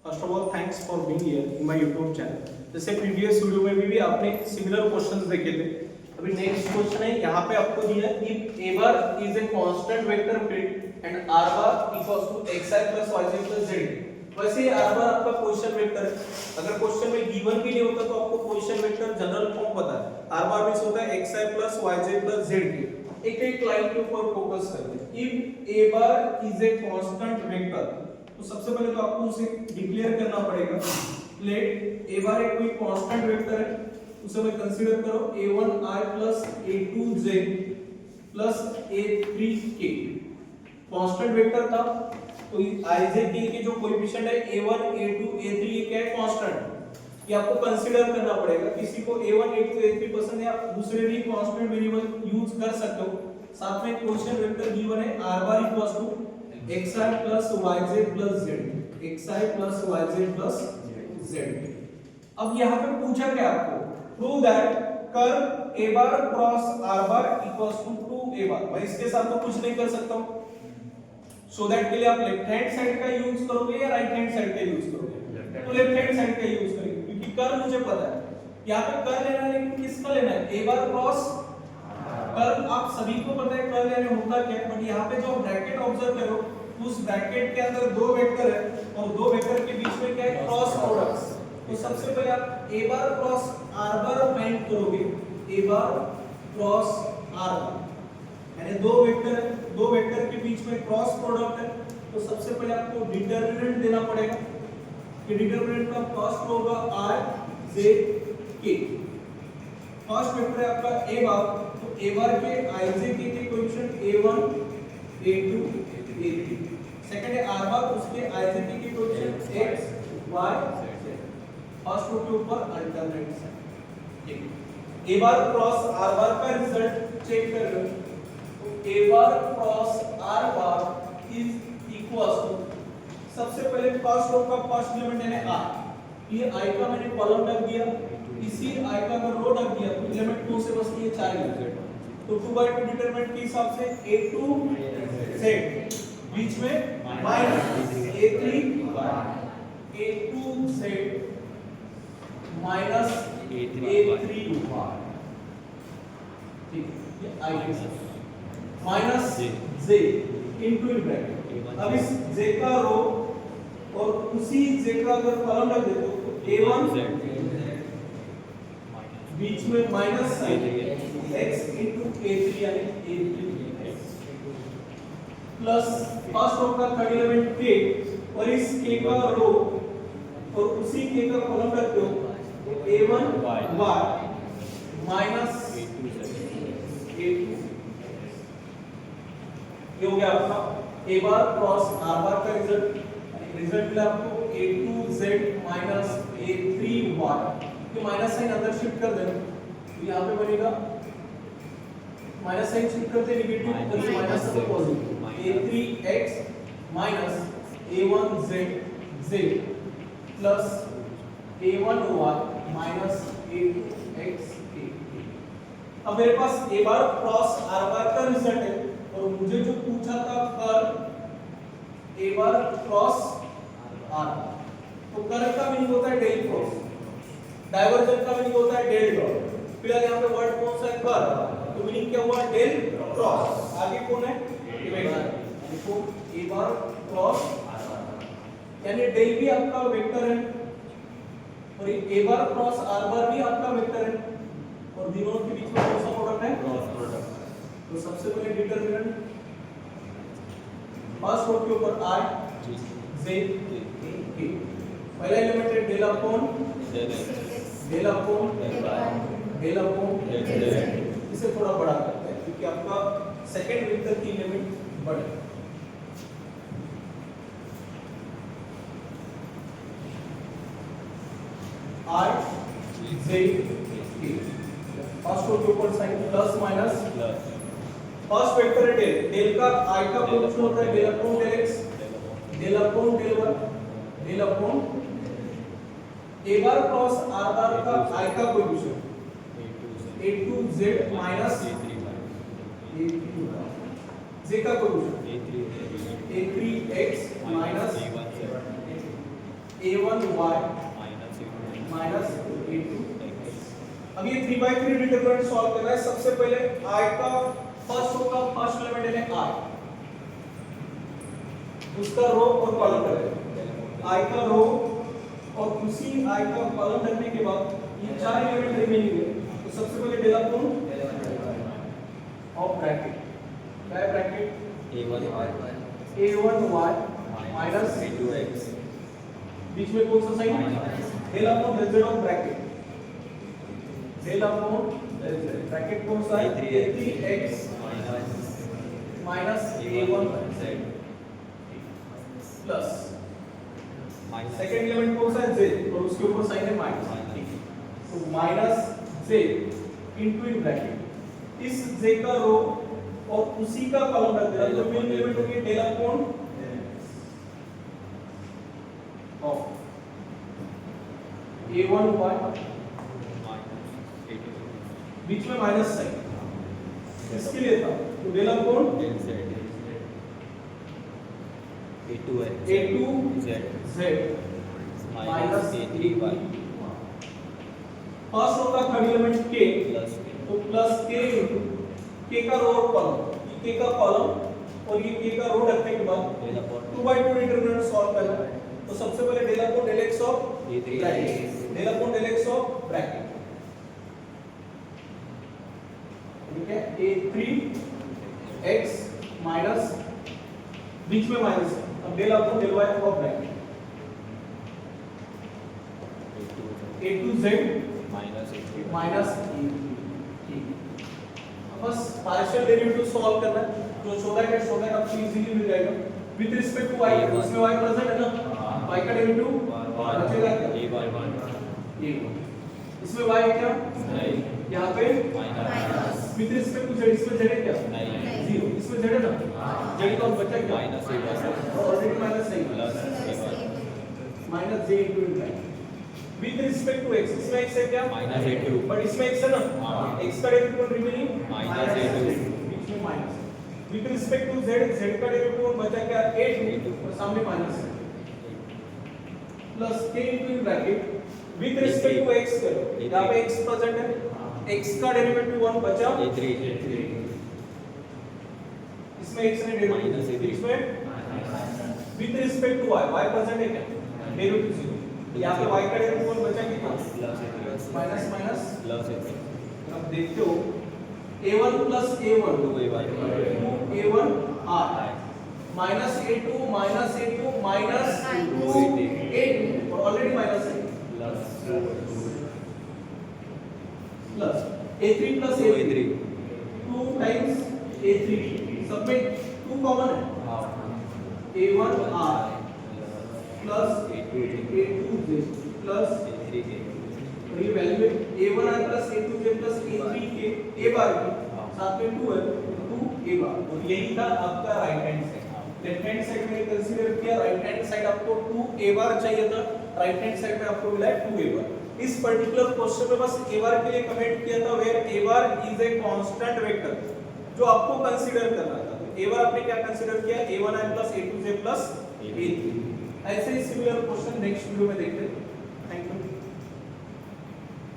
First of all thanks for being here in my YouTube channel. जैसे previous video में भी आपने similar questions देखे थे। अभी नेक्स्ट क्वेश्चन है, यहाँ पे आपको दिया है if a bar is a constant vector field and r bar equals to xi plus yj plus z। वैसे ही r bar आपका पोजीशन वेक्टर है। अगर क्वेश्चन में गिवन भी नहीं होता तो आपको पोजीशन वेक्टर जनरल फॉर्म पता है। r bar मींस होता है xi plus yj plus z। एक एक लाइन के ऊपर फोकस करते हैं। If a bar is a constant vector, तो सबसे पहले तो आपको उसे डिक्लेयर करना पड़ेगा। लेट a bar एक कोई कांस्टेंट वेक्टर है, उसे मैं कंसीडर करो a1i plus a2j plus a3k। Constant vector था तो ij के जो कोएफिशिएंट है a1 a2 a3 ये क्या है कांस्टेंट, ये आपको कंसीडर करना पड़ेगा। किसी को a1 a2 a3 पसंद है, आप दूसरे भी कांस्टेंट वेरिएबल यूज कर सकते हो। साथ में क्वेश्चन वेक्टर गिवन है r bar equals to xi plus yj plus z, xi plus yz plus z। अब यहाँ पे पूछा क्या आपको, prove that curve a bar cross r bar equals to 2a bar। मैं इसके साथ तो कुछ नहीं कर सकता हूँ, सो दैट के लिए आप लेफ्ट हैंड साइड का यूज करोगे या राइट हैंड साइड का यूज करोगे? तो लेफ्ट हैंड साइड का यूज करेंगे, क्योंकि कर्व मुझे पता है। यहाँ पे कर्व लेना है, लेकिन किसका लेना है? a bar cross curve. आप सभी को पता है कर्व लेने होता क्या है, बट यहाँ पे जो ब्रैकेट ऑब्जर्व करो, उस ब्रैकेट के अंदर दो वेक्टर है और दो वेक्टर के बीच में क्या है? Cross product. तो सबसे पहले आप a bar cross r bar find करोगे। a bar cross r bar यानी दो वेक्टर है, दो वेक्टर के बीच में क्रॉस प्रोडक्ट है। तो सबसे पहले आपको डिटरमिनेंट देना पड़ेगा कि डिटरमिनेंट का फर्स्ट होगा r j k। First vector है आपका a bar, तो a bar के i j k के coefficient a1 a2 a3। Second है r bar, उसके i j k के coefficient x y z। First row के ऊपर अल्टरनेट है। ठीक है, a bar cross r bar का रिजल्ट चेक कर लो। तो a bar cross r bar is equals to, सबसे पहले फर्स्ट रो का फर्स्ट एलिमेंट है r, ये i का मैंने कॉलम रख दिया, इसी i का अगर रो रख दिया तो एलिमेंट 2 से बचती है 4 एलिमेंट। तो 2/2 डिटरमिनेंट के हिसाब से a2 z बीच में minus a3 a2 z minus a3 ठीक है, ये i के साथ माइनस j इनटू ब्रैकेट। अब इस j का रो और उसी j का अगर कॉलम रख दे तो a1 बीच में minus sign x into a3 यानी a3 प्लस फर्स्ट रो का थर्ड एलिमेंट k और इस k का रो और उसी k का कॉलम रख दो a1 y माइनस a2। ये हो गया आपका a bar cross r bar का रिजल्ट। रिजल्ट मिला आपको a2z माइनस a3y। ये माइनस साइन अंदर शिफ्ट कर देना, तो यहाँ पे बनेगा माइनस साइन शिफ्ट करते नेगेटिव तो ये माइनस से positive a3x minus a1z z plus a1y minus a2x a। अब मेरे पास a bar cross r bar का रिजल्ट है और मुझे जो पूछा था curve a bar cross r, तो कर्व का मीनिंग होता है डेल क्रॉस, डाइवर्जेंट का मीनिंग होता है डेल डॉट। फिलहाल यहाँ पे वर्ड कौन सा है? कर्व, तो मीनिंग क्या हुआ? Del cross. आगे कौन है? देखो a bar क्रॉस यानी डेल भी आपका वेक्टर है और ये a bar cross r bar भी आपका वेक्टर है और दोनों के बीच में कौन सा प्रोडक्ट है? Cross product. तो सबसे पहले डिटरमिनेंट फर्स्ट रो के ऊपर i j k, पहला एलिमेंट है del upon del upon del upon, इसे थोड़ा बड़ा करते हैं क्योंकि आपका सेकंड वेक्टर की लिमिट बड़ी है। i j k first row के ऊपर sign plus minus first vector है डेल, डेल का i का कोएफिशिएंट होता है del upon del x, del upon del y, del upon a bar cross r bar का i का coefficient a2z minus a3y, j का coefficient a3x minus a1y minus a2। अब ये 3/3 determinant solve करना है। सबसे पहले i का फर्स्ट होगा, फर्स्ट एलिमेंट है i, उसका रो और कॉलम करें। i का रो और उसी i का कॉलम करने के बाद ये चार एलिमेंट रिमेनिंग है, तो सबसे पहले डेल अपॉन ऑफ ब्रैकेट, क्या है ब्रैकेट a1y माइनस a2x, बीच में कौन सा sign del upon z of bracket, del upon bracket कौन सा है a3x minus a1z plus second element कौन सा है z और उसके ऊपर साइन है माइनस, तो minus z into in bracket इस z का रो और उसी का कॉलम रख देना, तो मेन एलिमेंट हो गया डेल अपॉन ऑफ a1y बीच में माइनस साइन इसके लिए था, तो del upon a2z minus a3y, first row का थर्ड एलिमेंट k, तो प्लस k इनटू k का रो और कॉलम, k का कॉलम और ये k का रो रखने के बाद 2/2 डिटरमिनेंट सॉल्व करना है। तो सबसे पहले del upon del x of bracket, del upon del x of bracket, ठीक है a3x माइनस बीच में माइनस है, अब del upon del y of bracket a2z minus बस पार्शियल डेरिवेटिव सॉल्व करना है, जो छोटा है आपको इजीली मिल जाएगा विद रिस्पेक्ट टू y, उसमें y प्रेजेंट है ना, y का डेरिवेटिव बचेगा क्या a1, इसमें y क्या यहाँ पे minus with respect to z, इसमें z है क्या 0, इसमें z है ना, z का बचा क्या ऑलरेडी माइनस है minus j into with respect to x, इसमें x है क्या -a2, बट इसमें x है ना, x का डेरिवेटिव रिमेनिंग -a2, बीच में minus with respect to z, z का डेरिवेटिव बचा क्या a2 और सामने माइनस है plus k into bracket with respect to x करो, यहां पे x प्रेजेंट है, x का डेरिवेटिव 1 बचा a3, इसमें x ने डेरिवेटिव इसमें with respect to y, y present है क्या डेरिवेटिव 0, यहाँ पे y का डेरिवेटिव 1 बचा कितना माइनस माइनस प्लस a3। अब देखते हो a1 plus a1 2a1 r minus a2 minus a2 minus a2 और ऑलरेडी माइनस है plus a3 plus a3 2 times a3, सब में 2 कॉमन है a1 r plus a2z plus a3k, और ये वैल्यू है a1r plus a2z plus a3k a बार की साथ में 2 है 2 a बार, और यही था आपका right hand side. Left hand side में कंसीडर किया, राइट हैंड साइड आपको 2 a बार चाहिए था, राइट हैंड साइड में आपको मिला है 2 a बार। इस पर्टिकुलर क्वेश्चन में बस a बार के लिए कमेंट किया था where a bar is a constant vector, जो आपको कंसीडर करना था। a बार आपने क्या कंसीडर किया a1r plus a2z plus a3। ऐसे ही सिमिलर क्वेश्चन नेक्स्ट वीडियो में देखते हैं।